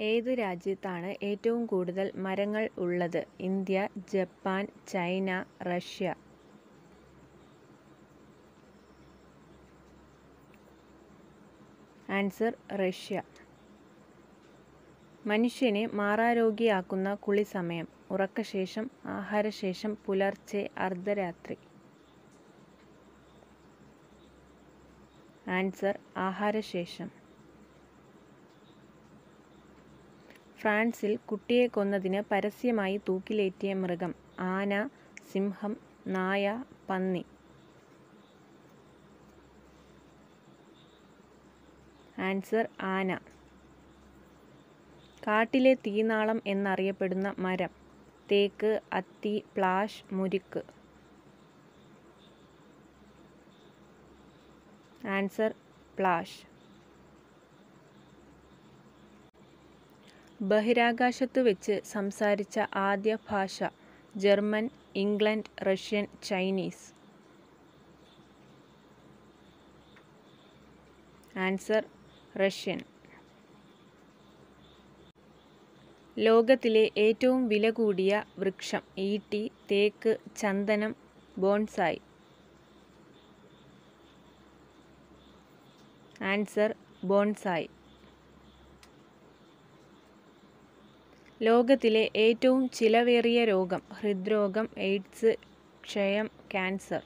ഏത് രാജ്യത്താണ് ഏറ്റവും കൂടുതൽ മരങ്ങൾ ഉള്ളത്? India, Japan, China, Russia. Answer Russia. മനുഷ്യനെ മാറാരോഗിയാക്കുന്ന കുളിസമയം? ഉറക്കശേഷം, ആഹാരശേഷം, പുലർച്ചെ, അർദ്ധരാത്രി. ആൻസർ ആഹാരശേഷം. ഫ്രാൻസിൽ കുട്ടിയെ കൊന്നതിന് പരസ്യമായി തൂക്കിലേറ്റിയ മൃഗം? ആന, സിംഹം, നായ, പന്നി. ആൻസർ ആന. കാട്ടിലെ തീനാളം എന്നറിയപ്പെടുന്ന മരം? തേക്ക്, അത്തി, പ്ലാഷ്, മുരിക്ക്. ആൻസർ പ്ലാഷ്. ബഹിരാകാശത്തു വെച്ച് സംസാരിച്ച ആദ്യ ഭാഷ? German, England, Russian, Chinese. Answer Russian. ലോകത്തിലെ ഏറ്റവും വില കൂടിയ വൃക്ഷം? ഈട്ടി, തേക്ക്, ചന്ദനം, ബോൺസായി. Answer bonsai. ലോകത്തിലെ ഏറ്റവും ചിലവേറിയ രോഗം? ഹൃദ്രോഗം, എയ്ഡ്സ്, ക്ഷയം, ക്യാൻസർ.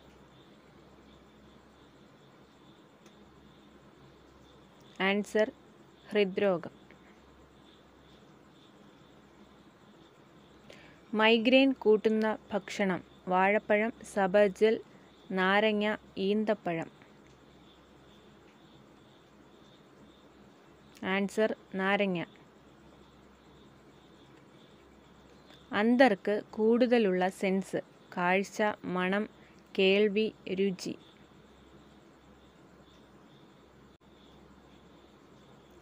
ആൻസർ ഹൃദ്രോഗം. മൈഗ്രെയിൻ കൂട്ടുന്ന ഭക്ഷണം? വാഴപ്പഴം, സബർജൽ, നാരങ്ങ, ഈന്തപ്പഴം. ആൻസർ നാരങ്ങ. അന്ധർക്ക് കൂടുതലുള്ള സെൻസ്? കാഴ്ച, മണം, കേൾവി, രുചി.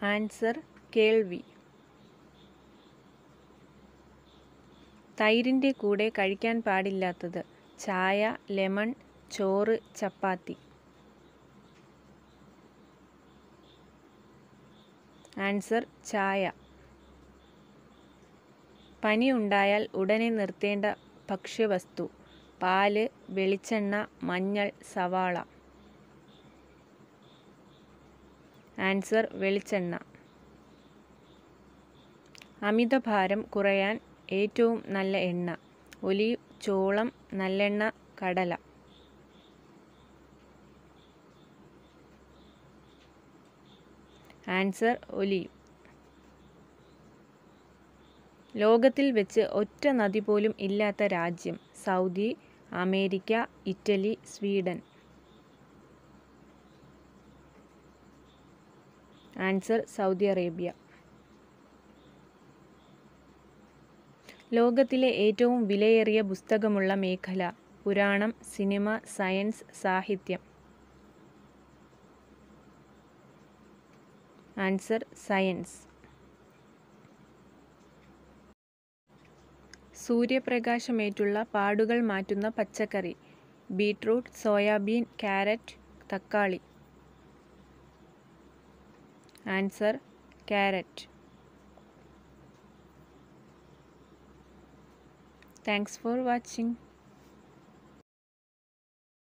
ആൻസർ കേൾവി. തൈരിൻ്റെ കൂടെ കഴിക്കാൻ പാടില്ലാത്തത്? ചായ, ലെമൺ, ചോറ്, ചപ്പാത്തി. ആൻസർ ചായ. പനി ഉണ്ടായാൽ ഉടനെ നിർത്തേണ്ട ഭക്ഷ്യവസ്തു? പാല്, വെളിച്ചെണ്ണ, മഞ്ഞൾ, സവാള. ആൻസർ വെളിച്ചെണ്ണ. അമിതഭാരം കുറയാൻ ഏറ്റവും നല്ല എണ്ണ? ഒലീവ്, ചോളം, നല്ലെണ്ണ, കടല. Answer olive. ലോകത്തിൽ വെച്ച് ഒറ്റ നദി പോലും ഇല്ലാത്ത രാജ്യം? Saudi, America, Italy, Sweden. Answer Saudi Arabia. ലോകത്തിലെ ഏറ്റവും വിലയേറിയ പുസ്തകമുള്ള മേഖല? പുരാണം, സിനിമ, സയൻസ്, സാഹിത്യം. Answer science. സൂര്യപ്രകാശമേറ്റുള്ള പാടുകൾ മാറ്റുന്ന പച്ചക്കറി? ബീട്രൂട്ട്, സോയാബീൻ, ക്യാരറ്റ്, തക്കാളി. Answer carrot. Thanks for watching.